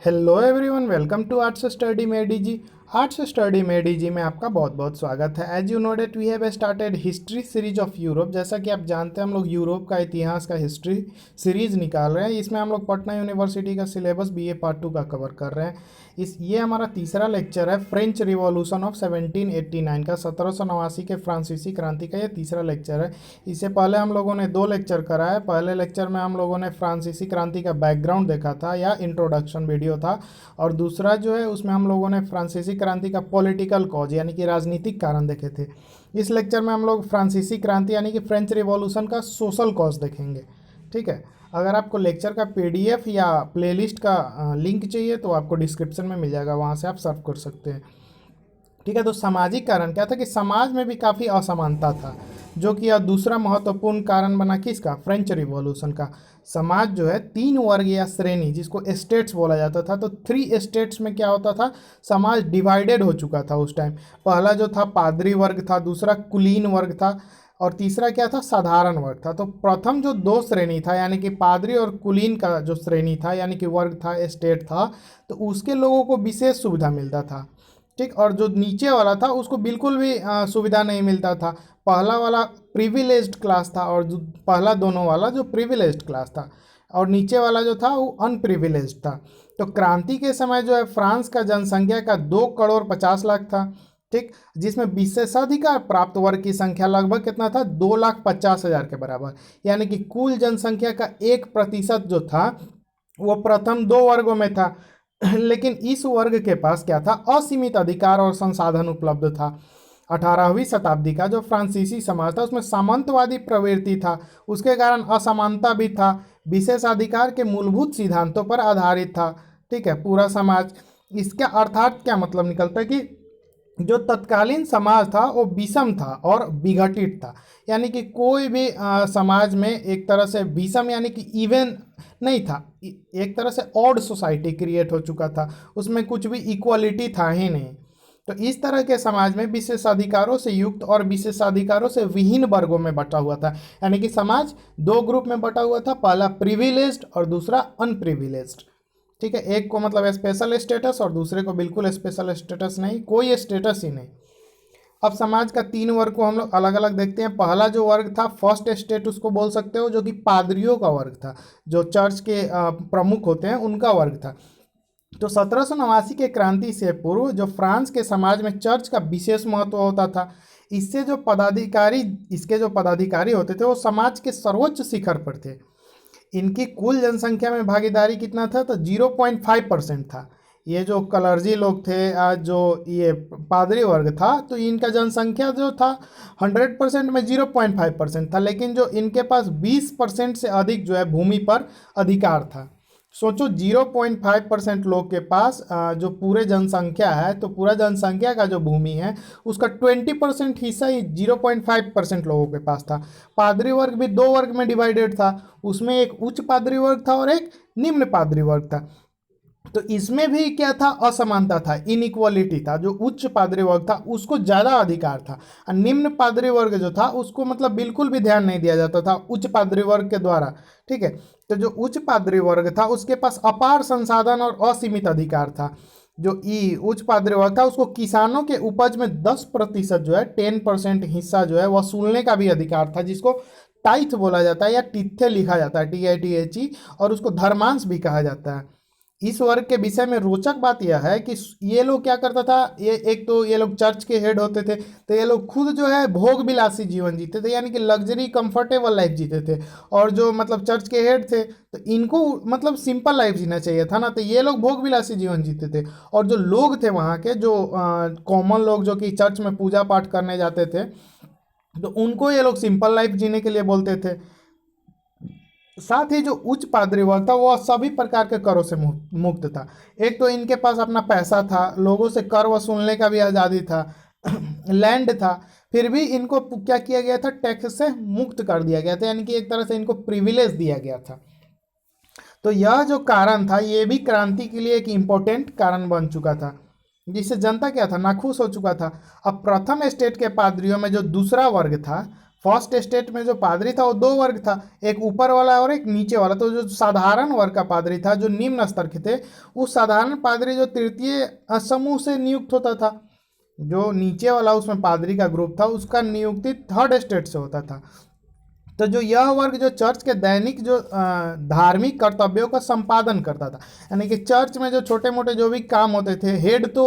Hello everyone, welcome to arts study में DG. Arts study में DG में आपका बहुत बहुत स्वागत है। As you know that we have started history series of Europe. जैसा कि आप जानते हैं, हम लोग यूरोप का इतिहास का हिस्ट्री सीरीज निकाल रहे हैं। इसमें हम लोग पटना यूनिवर्सिटी का सिलेबस बीए पार्ट 2 का कवर कर रहे हैं। ये हमारा तीसरा लेक्चर है, फ्रेंच रिवॉल्यूशन ऑफ 1789 का, 1789 के फ्रांसीसी क्रांति का ये तीसरा लेक्चर है। इससे पहले हम लोगों ने 2 लेक्चर करा है। पहले लेक्चर में हम लोगों ने फ्रांसीसी क्रांति का बैकग्राउंड देखा था या इंट्रोडक्शन वीडियो था, और दूसरा जो है उसमें हम लोगों ने फ्रांसीसी क्रांति का पॉलिटिकल कॉज यानी कि राजनीतिक कारण देखे थे। इस लेक्चर में हम लोग फ्रांसीसी क्रांति यानी कि फ्रेंच रिवॉल्यूशन का सोशल कॉज देखेंगे। ठीक है। अगर आपको लेक्चर का पीडीएफ या प्लेलिस्ट का लिंक चाहिए तो आपको डिस्क्रिप्शन में मिल जाएगा, वहाँ से आप सर्व कर सकते हैं। ठीक है। तो सामाजिक कारण क्या था कि समाज में भी काफ़ी असमानता था, जो कि यह दूसरा महत्वपूर्ण कारण बना किसका, फ्रेंच रिवॉल्यूशन का। समाज जो है 3 वर्ग या श्रेणी, जिसको स्टेट्स बोला जाता था, तो 3 स्टेट्स में क्या होता था, समाज डिवाइडेड हो चुका था उस टाइम। पहला जो था पादरी वर्ग था, दूसरा कुलीन वर्ग था, और तीसरा क्या था, साधारण वर्ग था। तो प्रथम जो 2 श्रेणी था यानी कि पादरी और कुलीन का जो श्रेणी था यानी कि वर्ग था, स्टेट था, तो उसके लोगों को विशेष सुविधा मिलता था। ठीक। और जो नीचे वाला था उसको बिल्कुल भी सुविधा नहीं मिलता था। पहला वाला प्रिविलेज्ड क्लास था और जो पहला दोनों वाला जो प्रिविलेज्ड क्लास था, और नीचे वाला जो था वो अनप्रिविलेज्ड था। तो क्रांति के समय जो है फ्रांस का जनसंख्या का 2,50,00,000 था। ठीक। जिसमें विशेषाधिकार प्राप्त वर्ग की संख्या लगभग कितना था, 2,50,000 के बराबर, यानी कि कुल जनसंख्या का 1% जो था वो प्रथम 2 वर्गों में था। लेकिन इस वर्ग के पास क्या था, असीमित अधिकार और संसाधन उपलब्ध था। 18वीं शताब्दी का जो फ्रांसीसी समाज था उसमें सामंतवादी प्रवृत्ति था, उसके कारण असमानता भी था, विशेषाधिकार के मूलभूत सिद्धांतों पर आधारित था। ठीक है, पूरा समाज। इसका अर्थात क्या मतलब निकलता है कि जो तत्कालीन समाज था वो विषम था और विघटित था, यानी कि कोई भी समाज में एक तरह से विषम यानी कि इवन नहीं था, एक तरह से ऑड सोसाइटी क्रिएट हो चुका था, उसमें कुछ भी इक्वलिटी था ही नहीं। तो इस तरह के समाज में विशेषाधिकारों से युक्त और विशेषाधिकारों से विहीन वर्गों में बटा हुआ था, यानी कि समाज 2 ग्रुप में बटा हुआ था, पहला प्रिविलेज्ड और दूसरा अनप्रिविलेज्ड। ठीक है, एक को मतलब स्पेशल स्टेटस और दूसरे को बिल्कुल स्पेशल स्टेटस नहीं, कोई स्टेटस ही नहीं। अब समाज का 3 वर्ग को हम लोग अलग अलग देखते हैं। पहला जो वर्ग था, फर्स्ट स्टेट उसको बोल सकते हो, जो कि पादरियों का वर्ग था, जो चर्च के प्रमुख होते हैं उनका वर्ग था। तो 1789 के क्रांति से पूर्व जो फ्रांस के समाज में चर्च का विशेष महत्व होता था। इसके जो पदाधिकारी होते थे वो समाज के सर्वोच्च शिखर पर थे। इनकी कुल जनसंख्या में भागीदारी कितना था, तो 0.5% था। ये जो कलर्जी लोग थे, जो ये पादरी वर्ग था, तो इनका जनसंख्या जो था 100% में 0.5% था, लेकिन जो इनके पास 20% से अधिक जो है भूमि पर अधिकार था। सोचो, 0.5% लोग के पास जो पूरे जनसंख्या है, तो पूरा जनसंख्या का जो भूमि है उसका 20% हिस्सा ही 0.5% लोगों के पास था। पादरी वर्ग भी 2 वर्ग में डिवाइडेड था, उसमें एक उच्च पादरी वर्ग था और एक निम्न पादरी वर्ग था। तो इसमें भी क्या था, असमानता था, इनइक्वालिटी था। जो उच्च पादरी वर्ग था उसको ज़्यादा अधिकार था, और निम्न पादरी वर्ग जो था उसको मतलब बिल्कुल भी ध्यान नहीं दिया जाता था उच्च पादरी वर्ग के द्वारा। ठीक है। तो जो उच्च पादरी वर्ग था उसके पास अपार संसाधन और असीमित अधिकार था। जो उच्च पादरी वर्ग था उसको किसानों के उपज में 10% जो है, 10% हिस्सा जो है वसूलने का भी अधिकार था, जिसको टाइथ बोला जाता है या टिथे लिखा जाता है, TITHE, और उसको धर्मांश भी कहा जाता है। इस वर्ग के विषय में रोचक बात यह है कि ये लोग क्या करता था, ये एक तो ये लोग चर्च के हेड होते थे, तो ये लोग खुद जो है भोग विलासी जीवन जीते थे, यानी कि लग्जरी कंफर्टेबल लाइफ जीते थे। और जो मतलब चर्च के हेड थे तो इनको मतलब सिंपल लाइफ जीना चाहिए था ना, तो ये लोग भोग विलासी जीवन जीते थे। और जो लोग थे वहाँ के, जो कॉमन लोग जो कि चर्च में पूजा पाठ करने जाते थे, तो उनको ये लोग सिंपल लाइफ जीने के लिए बोलते थे। साथ ही जो उच्च पादरी वर्ग था वह सभी प्रकार के करों से मुक्त था। एक तो इनके पास अपना पैसा था, लोगों से कर वसूलने का भी आज़ादी था, लैंड था, फिर भी इनको क्या किया गया था, टैक्स से मुक्त कर दिया गया था, यानी कि एक तरह से इनको प्रिविलेज दिया गया था। तो यह जो कारण था ये भी क्रांति के लिए एक इम्पोर्टेंट कारण बन चुका था, जिससे जनता क्या था, नाखुश हो चुका था। अब प्रथम स्टेट के पादरियों में जो दूसरा वर्ग था, फर्स्ट स्टेट में जो पादरी था वो दो वर्ग था, एक ऊपर वाला और एक नीचे वाला। तो जो साधारण वर्ग का पादरी था, जो निम्न स्तर के थे, उस साधारण पादरी जो तृतीय समूह से नियुक्त होता था। जो नीचे वाला उसमें पादरी का ग्रुप था, उसका नियुक्ति थर्ड स्टेट से होता था। तो जो यह वर्ग जो चर्च के दैनिक जो धार्मिक कर्तव्यों का संपादन करता था, यानी कि चर्च में जो छोटे मोटे जो भी काम होते थे, हेड तो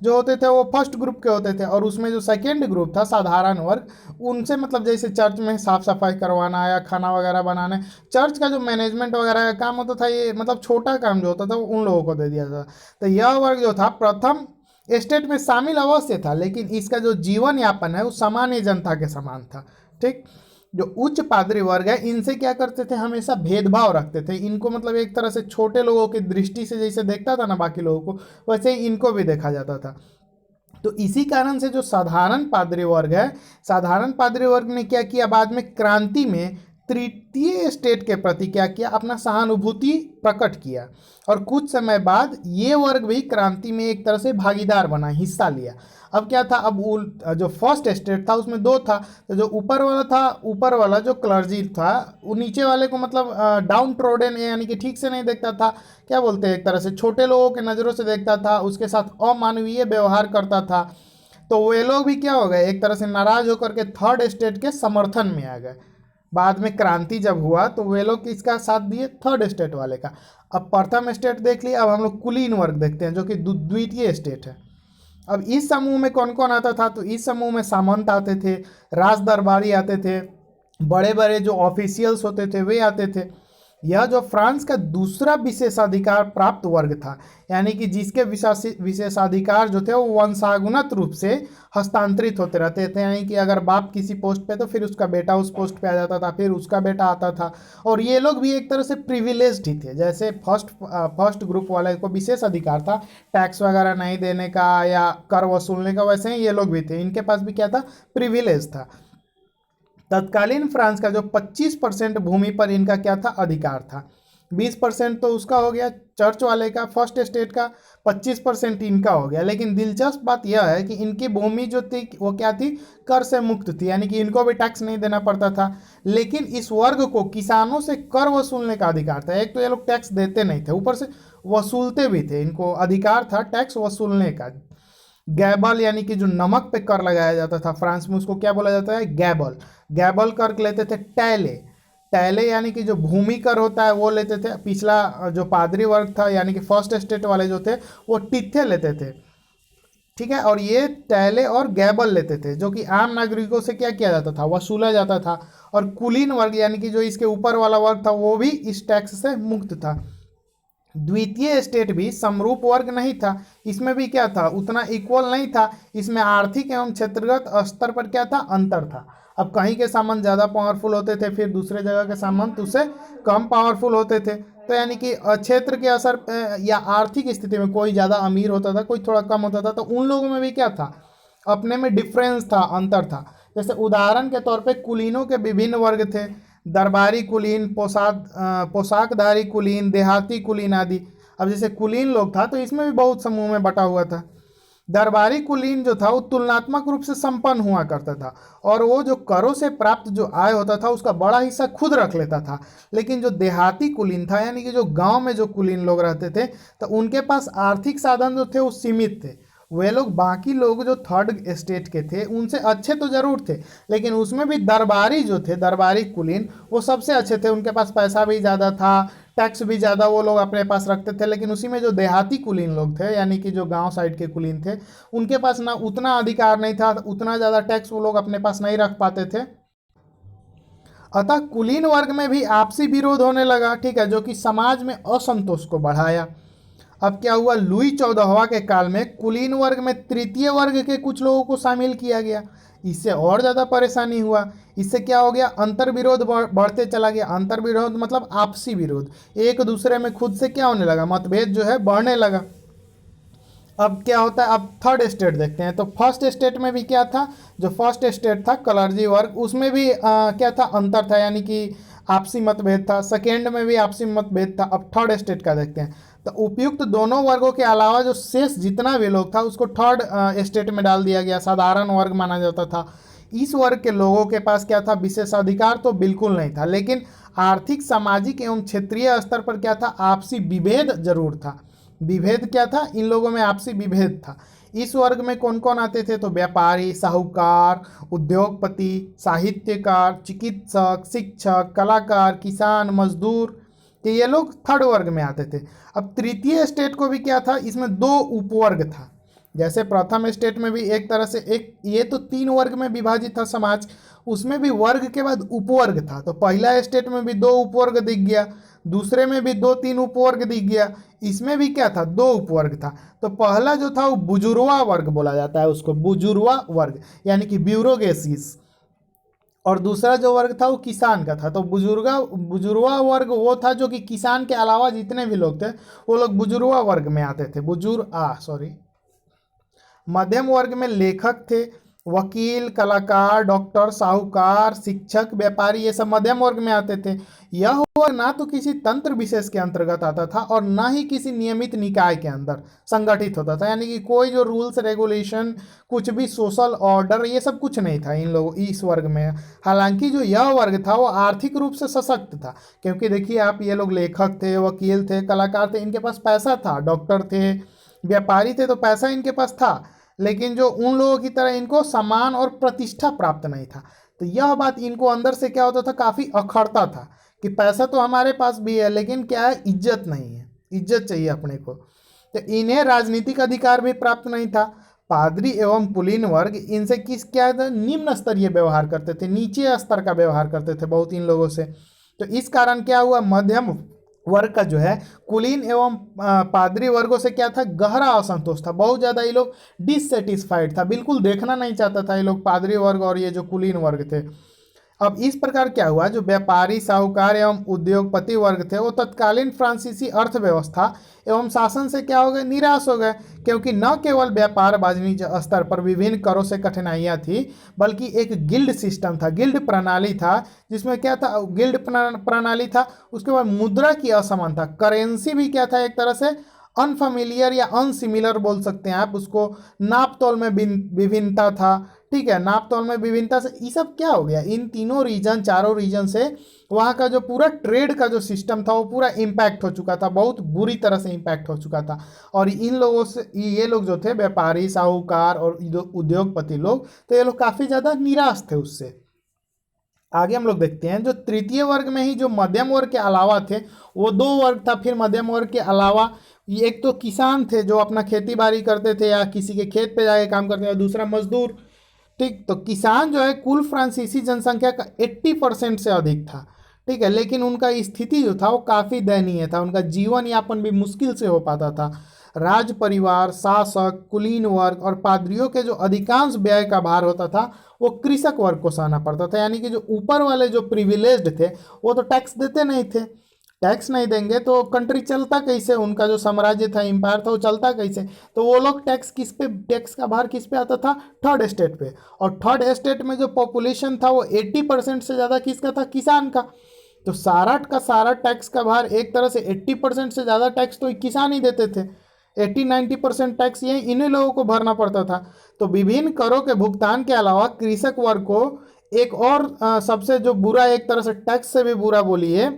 जो होते थे वो फर्स्ट ग्रुप के होते थे, और उसमें जो सेकेंड ग्रुप था साधारण वर्ग, उनसे मतलब जैसे चर्च में साफ सफाई करवाना या खाना वगैरह बनाना, चर्च का जो मैनेजमेंट वगैरह का काम होता था, ये मतलब छोटा काम जो होता था वो उन लोगों को दे दिया था। तो यह वर्ग जो था प्रथम स्टेट में शामिल अवश्य था, लेकिन इसका जो जीवन यापन है वो सामान्य जनता के समान था। ठीक। जो उच्च पादरी वर्ग है, इनसे क्या करते थे, हमेशा भेदभाव रखते थे। इनको मतलब एक तरह से छोटे लोगों की दृष्टि से जैसे देखता था ना बाकी लोगों को, वैसे ही इनको भी देखा जाता था। तो इसी कारण से जो साधारण पादरी वर्ग है, साधारण पादरी वर्ग ने क्या किया, बाद में क्रांति में तृतीय स्टेट के प्रति क्या किया, अपना सहानुभूति प्रकट किया, और कुछ समय बाद ये वर्ग भी क्रांति में एक तरह से भागीदार बना, हिस्सा लिया। अब क्या था, अब जो फर्स्ट स्टेट था उसमें दो था। तो जो ऊपर वाला था, ऊपर वाला जो क्लर्जी था, वो नीचे वाले को मतलब डाउन ट्रोडन यानी कि ठीक से नहीं देखता था, क्या बोलते हैं, एक तरह से छोटे लोगों के नज़रों से देखता था, उसके साथ अमानवीय व्यवहार करता था। तो वे लोग भी क्या हो गए, एक तरह से नाराज होकर के थर्ड स्टेट के समर्थन में आ गए। बाद में क्रांति जब हुआ तो वे लोग किसका साथ दिए, थर्ड स्टेट वाले का। अब प्रथम स्टेट देख लिया, अब हम लोग कुलीन वर्ग देखते हैं जो कि द्वितीय स्टेट है। अब इस समूह में कौन कौन आता था, तो इस समूह में सामंत आते थे, राज दरबारी आते थे, बड़े बड़े जो ऑफिशियल्स होते थे वे आते थे। यह जो फ्रांस का दूसरा विशेषाधिकार प्राप्त वर्ग था, यानी कि जिसके विशेषाधिकार जो थे वो वंशागुणत रूप से हस्तांतरित होते रहते थे, यानी कि अगर बाप किसी पोस्ट पे तो फिर उसका बेटा उस पोस्ट पे आ जाता था, फिर उसका बेटा आता था। और ये लोग भी एक तरह से प्रिविलेज्ड ही थे, जैसे फर्स्ट ग्रुप वाले को विशेष अधिकार था टैक्स वगैरह नहीं देने का या कर वसूलने का, वैसे ही ये लोग भी थे, इनके पास भी क्या था, प्रिविलेज था। तत्कालीन फ्रांस का जो 25% भूमि पर इनका क्या था, अधिकार था। 20% तो उसका हो गया चर्च वाले का, फर्स्ट स्टेट का, 25% इनका हो गया। लेकिन दिलचस्प बात यह है कि इनकी भूमि जो थी वो क्या थी, कर से मुक्त थी, यानी कि इनको भी टैक्स नहीं देना पड़ता था। लेकिन इस वर्ग को किसानों से कर वसूलने का अधिकार था। एक तो ये लोग टैक्स देते नहीं थे, ऊपर से वसूलते भी थे, इनको अधिकार था टैक्स वसूलने का। गैबल यानी कि जो नमक पे कर लगाया जाता था फ्रांस में, उसको क्या बोला जाता है, गैबल। गैबल कर लेते थे टैले, टैले यानी कि जो भूमि कर होता है वो लेते थे। पिछला जो पादरी वर्ग था यानी कि फर्स्ट स्टेट वाले जो थे वो टिथे लेते थे, ठीक है, और ये टैले और गैबल लेते थे, जो कि आम नागरिकों से क्या किया जाता था, वसूला जाता था। और कुलीन वर्ग यानी कि जो इसके ऊपर वाला वर्ग था वो भी इस टैक्स से मुक्त था। द्वितीय स्टेट भी समरूप वर्ग नहीं था, इसमें भी क्या था, उतना इक्वल नहीं था। इसमें आर्थिक एवं क्षेत्रगत स्तर पर क्या था, अंतर था। अब कहीं के सामंत ज़्यादा पावरफुल होते थे, फिर दूसरे जगह के सामंत उससे कम पावरफुल होते थे। तो यानी कि क्षेत्र के असर या आर्थिक स्थिति में कोई ज़्यादा अमीर होता था, कोई थोड़ा कम होता था, तो उन लोगों में भी क्या था, अपने में डिफरेंस था, अंतर था। जैसे उदाहरण के तौर पे कुलीनों के विभिन्न वर्ग थे, दरबारी कुलीन, पोशाकधारी कुलीन, देहाती कुलीन आदि। अब जैसे कुलीन लोग था तो इसमें भी बहुत समूह में बटा हुआ था। दरबारी कुलीन जो था वो तुलनात्मक रूप से संपन्न हुआ करता था, और वो जो करों से प्राप्त जो आय होता था उसका बड़ा हिस्सा खुद रख लेता था। लेकिन जो देहाती कुलीन था, यानी कि जो गांव में जो कुलीन लोग रहते थे, तो उनके पास आर्थिक साधन जो थे वो सीमित थे। वे लोग बाकी लोग जो थर्ड स्टेट के थे उनसे अच्छे तो जरूर थे, लेकिन उसमें भी दरबारी जो थे, दरबारी कुलीन, वो सबसे अच्छे थे। उनके पास पैसा भी ज़्यादा था, टैक्स भी ज़्यादा वो लोग अपने पास रखते थे। लेकिन उसी में जो देहाती कुलीन लोग थे, यानी कि जो गांव साइड के कुलीन थे, उनके पास ना उतना अधिकार नहीं था, उतना ज़्यादा टैक्स वो लोग अपने पास नहीं रख पाते थे। अतः कुलीन वर्ग में भी आपसी विरोध होने लगा, ठीक है, जो कि समाज में असंतोष को बढ़ाया। अब क्या हुआ, लुई 14वां के काल में कुलीन वर्ग में तृतीय वर्ग के कुछ लोगों को शामिल किया गया। इससे और ज़्यादा परेशानी हुआ। इससे क्या हो गया, अंतर विरोध बढ़ते चला गया। अंतर विरोध मतलब आपसी विरोध, एक दूसरे में खुद से क्या होने लगा, मतभेद जो है बढ़ने लगा। अब क्या होता है, अब थर्ड स्टेट देखते हैं। तो फर्स्ट स्टेट में भी क्या था, जो फर्स्ट स्टेट था क्लर्जी वर्ग, उसमें भी क्या था, अंतर था, यानी कि आपसी मतभेद था। सेकेंड में भी आपसी मतभेद था। अब थर्ड स्टेट का देखते हैं। तो उपयुक्त दोनों वर्गों के अलावा जो शेष जितना भी लोग था उसको थर्ड स्टेट में डाल दिया गया, साधारण वर्ग माना जाता था। इस वर्ग के लोगों के पास क्या था, विशेषाधिकार तो बिल्कुल नहीं था, लेकिन आर्थिक, सामाजिक एवं क्षेत्रीय स्तर पर क्या था, आपसी विभेद जरूर था। विभेद क्या था, इन लोगों में आपसी विभेद था। इस वर्ग में कौन कौन आते थे, तो व्यापारी, साहूकार, उद्योगपति, साहित्यकार, चिकित्सक, शिक्षक, कलाकार, किसान, मजदूर, कि ये लोग थर्ड वर्ग में आते थे। अब तृतीय स्टेट को भी क्या था, इसमें दो उपवर्ग था। जैसे प्रथम स्टेट में भी एक तरह से एक, ये तो तीन वर्ग में विभाजित था समाज, उसमें भी वर्ग के बाद उपवर्ग था। तो पहला स्टेट में भी दो उपवर्ग दिख गया, दूसरे में भी दो तीन उपवर्ग दिख गया, इसमें भी क्या था, दो उपवर्ग था। तो पहला जो था वो बुजुर्वा वर्ग बोला जाता है उसको, बुजुर्वा वर्ग यानी कि ब्यूरोक्रेसीज। और दूसरा जो वर्ग था वो किसान का था। तो बुजुर्गा वर्ग वो था जो कि किसान के अलावा जितने भी लोग थे वो लोग बुजुर्गा वर्ग में आते थे। मध्यम वर्ग में लेखक थे, वकील, कलाकार, डॉक्टर, साहूकार, शिक्षक, व्यापारी, ये सब मध्यम वर्ग में आते थे। यह वर्ग ना तो किसी तंत्र विशेष के अंतर्गत आता था और ना ही किसी नियमित निकाय के अंदर संगठित होता था, यानी कि कोई जो रूल्स रेगुलेशन, कुछ भी सोशल ऑर्डर, ये सब कुछ नहीं था इन लोग इस वर्ग में। हालांकि जो यह वर्ग था वो आर्थिक रूप से सशक्त था, क्योंकि देखिए आप, ये लोग लेखक थे, वकील थे, कलाकार थे, इनके पास पैसा था, डॉक्टर थे, व्यापारी थे, तो पैसा इनके पास था। लेकिन जो उन लोगों की तरह इनको सम्मान और प्रतिष्ठा प्राप्त नहीं था। तो यह बात इनको अंदर से क्या होता था, काफ़ी अखरता था कि पैसा तो हमारे पास भी है, लेकिन क्या है, इज्जत नहीं है, इज्जत चाहिए अपने को। तो इन्हें राजनीतिक अधिकार भी प्राप्त नहीं था। पादरी एवं कुलीन वर्ग इनसे किस क्या था, निम्न स्तरीय व्यवहार करते थे, नीचे स्तर का व्यवहार करते थे बहुत इन लोगों से। तो इस कारण क्या हुआ, मध्यम वर्ग का जो है कुलीन एवं पादरी वर्गों से क्या था, गहरा असंतोष था, बहुत ज़्यादा ये लोग डिससेटिस्फाइड था, बिल्कुल देखना नहीं चाहता था ये लोग पादरी वर्ग और ये जो कुलीन वर्ग थे। अब इस प्रकार क्या हुआ, जो व्यापारी, साहूकार एवं उद्योगपति वर्ग थे वो तत्कालीन फ्रांसीसी अर्थव्यवस्था एवं शासन से क्या हो गए, निराश हो गए, क्योंकि न केवल व्यापार वाणिज्य स्तर पर विभिन्न करों से कठिनाइयाँ थी, बल्कि एक गिल्ड सिस्टम था, गिल्ड प्रणाली था, जिसमें क्या था, गिल्ड प्रणाली था। उसके बाद मुद्रा की असमानता, करेंसी भी क्या था, एक तरह से अनफेमिलियर या अनसिमिलर बोल सकते हैं आप उसको। नाप तोल में विभिन्नता था, ठीक है, नाप तोल में विभिन्नता से ये सब क्या हो गया, इन तीनों रीजन, चारों रीजन से वहाँ का जो पूरा ट्रेड का जो सिस्टम था वो पूरा इम्पैक्ट हो चुका था, बहुत बुरी तरह से इम्पैक्ट हो चुका था। और इन लोगों से, ये लोग जो थे व्यापारी, साहूकार और उद्योगपति लोग, तो ये लोग काफ़ी ज़्यादा निराश थे उससे। आगे हम लोग देखते हैं, जो तृतीय वर्ग में ही जो मध्यम वर्ग के अलावा थे, वो दो वर्ग था फिर मध्यम वर्ग के अलावा। ये एक तो किसान थे जो अपना खेती बाड़ी करते थे या किसी के खेत पे जाके काम करते थे, दूसरा मजदूर। ठीक, तो किसान जो है कुल फ्रांसीसी जनसंख्या का 80% से अधिक था, ठीक है, लेकिन उनका स्थिति जो था वो काफ़ी दयनीय था, उनका जीवन यापन भी मुश्किल से हो पाता था। राज परिवार, शासक, कुलीन वर्ग और पादरियों के जो अधिकांश व्यय का भार होता था वो कृषक वर्ग को सहना पड़ता था, यानी कि जो ऊपर वाले जो प्रिविलेज्ड थे वो तो टैक्स देते नहीं थे। टैक्स नहीं देंगे तो कंट्री चलता कैसे, उनका जो साम्राज्य था, एम्पायर था, वो चलता कैसे। तो वो लोग टैक्स किस पे, टैक्स का भार किस पे आता था, थर्ड स्टेट पे। और थर्ड स्टेट में जो पॉपुलेशन था वो 80% से ज़्यादा किसका था, किसान का। तो सारा का सारा टैक्स का भार, एक तरह से 80% से ज़्यादा टैक्स तो किसान ही देते थे, 80-90% टैक्स ये इन्हीं लोगों को भरना पड़ता था। तो विभिन्न करों के भुगतान के अलावा कृषक वर्ग को एक और सबसे जो बुरा, एक तरह से टैक्स से भी बुरा बोलिए,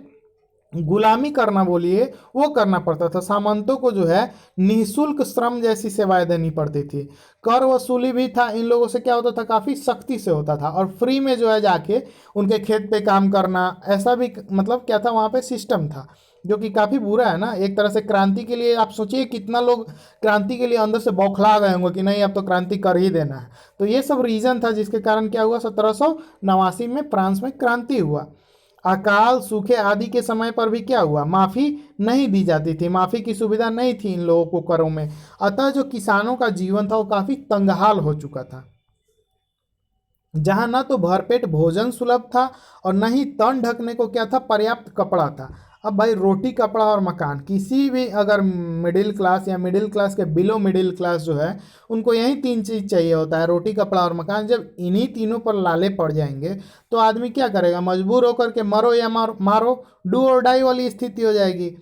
गुलामी करना बोलिए, वो करना पड़ता था। सामंतों को जो है निःशुल्क श्रम जैसी सेवाएं देनी पड़ती थी। कर वसूली भी था, इन लोगों से क्या होता था, काफ़ी सख्ती से होता था, और फ्री में जो है जाके उनके खेत पे काम करना, ऐसा भी मतलब क्या था वहाँ पे सिस्टम था, जो कि काफ़ी बुरा है ना। एक तरह से क्रांति के लिए आप सोचिए कितना लोग क्रांति के लिए अंदर से बौखला गए होंगे कि नहीं अब तो क्रांति कर ही देना है। तो ये सब रीज़न था जिसके कारण क्या हुआ, 1789 में फ्रांस में क्रांति हुआ। अकाल, सूखे आदि के समय पर भी क्या हुआ, माफ़ी नहीं दी जाती थी, माफ़ी की सुविधा नहीं थी इन लोगों को करों में। अतः जो किसानों का जीवन था वो काफ़ी तंगहाल हो चुका था, जहाँ न तो भरपेट भोजन सुलभ था और न ही तन ढकने को क्या था, पर्याप्त कपड़ा था। अब भाई रोटी, कपड़ा और मकान, किसी भी अगर मिडिल क्लास या मिडिल क्लास के बिलो मिडिल क्लास जो है, उनको यही तीन चीज़ चाहिए होता है, रोटी, कपड़ा और मकान। जब इन्हीं तीनों पर लाले पड़ जाएंगे तो आदमी क्या करेगा, मजबूर होकर के मरो या मारो, डू और डाई वाली स्थिति हो जाएगी।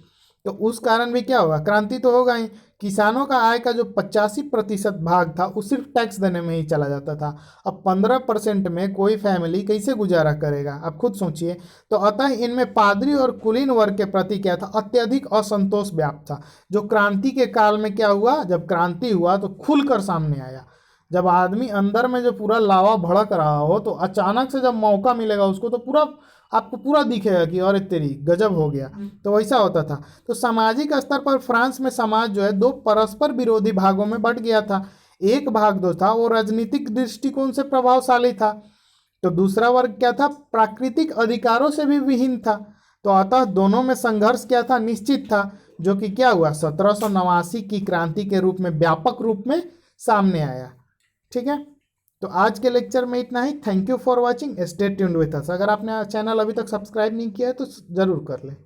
तो उस कारण भी क्या होगा, क्रांति तो होगा ही। किसानों का आय का जो 85% भाग था वो सिर्फ टैक्स देने में ही चला जाता था। अब 15% में कोई फैमिली कैसे गुजारा करेगा, आप खुद सोचिए। तो अतः इनमें पादरी और कुलीन वर्ग के प्रति क्या था, अत्यधिक असंतोष व्याप्त था। जो क्रांति के काल में क्या हुआ, जब क्रांति हुआ तो खुलकर सामने आया। जब आदमी अंदर में जो पूरा लावा भड़क रहा हो तो अचानक से जब मौका मिलेगा उसको तो पूरा आपको पूरा दिखेगा कि अरे तेरी गजब हो गया। तो वैसा होता था। तो सामाजिक स्तर पर फ्रांस में समाज जो है दो परस्पर विरोधी भागों में बंट गया था। एक भाग जो था वो राजनीतिक दृष्टिकोण से प्रभावशाली था, तो दूसरा वर्ग क्या था, प्राकृतिक अधिकारों से भी विहीन था। तो अतः दोनों में संघर्ष क्या था, निश्चित था, जो कि क्या हुआ 1789 की क्रांति के रूप में व्यापक रूप में सामने आया। ठीक है, तो आज के लेक्चर में इतना ही। Thank you for watching, stay tuned with us. अगर आपने चैनल अभी तक सब्सक्राइब नहीं किया है तो जरूर कर लें।